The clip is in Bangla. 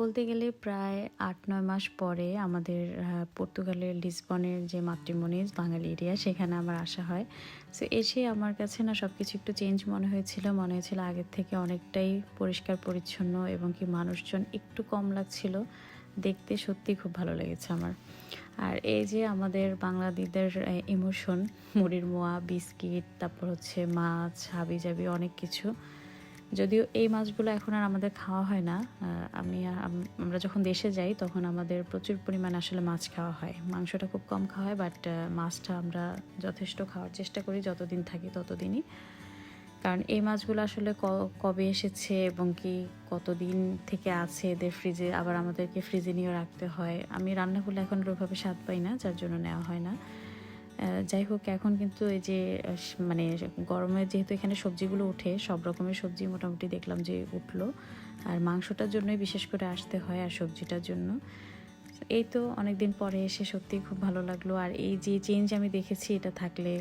বলতে গেলে প্রায় ৮-৯ মাস পরে আমাদের পর্তুগালের লিসবনের যে মাতৃমনিজ বাঙালি এরিয়া সেখানে আমার আসা হয়। সো এসে আমার কাছে না সবকিছু একটু চেঞ্জ মনে হয়েছিল। মনে হয়েছিল আগের থেকে অনেকটাই পরিষ্কার পরিচ্ছন্ন এবং কি মানুষজন একটু কম লাগছিল। দেখতে সত্যিই খুব ভালো লেগেছে আমার। আর এই যে আমাদের বাঙালিদের ইমোশন, মুড়ির মোয়া, বিস্কিট, তারপর হচ্ছে মাছ, হাবিজাবি অনেক কিছু। যদিও এই মাছগুলো এখন আর আমাদের খাওয়া হয় না। আমরা যখন দেশে যাই তখন আমাদের প্রচুর পরিমাণে আসলে মাছ খাওয়া হয়। মাংসটা খুব কম খাওয়া হয়, বাট মাছটা আমরা যথেষ্ট খাওয়ার চেষ্টা করি, যতদিন থাকি ততদিনই। কারণ এই মাছগুলো আসলে কবে এসেছে এবং কি কতদিন থেকে আছে এদের ফ্রিজে, আবার আমাদেরকে ফ্রিজে নিয়েও রাখতে হয়। আমি রান্না করলে এখন ওইভাবে স্বাদ পাই না, যার জন্য নেওয়া হয় না। যাই হোক, এখন কিন্তু এই যে মানে গরমে যেহেতু এখানে সবজিগুলো উঠে, সব রকমের সবজি মোটামুটি দেখলাম যে উঠলো। আর মাংসটার জন্যই বিশেষ করে আসতে হয়, আর সবজিটার জন্য। এই তো অনেকদিন পরে এসে সত্যিই খুব ভালো লাগলো। আর এই যে চেঞ্জ আমি দেখেছি, এটা থাকলে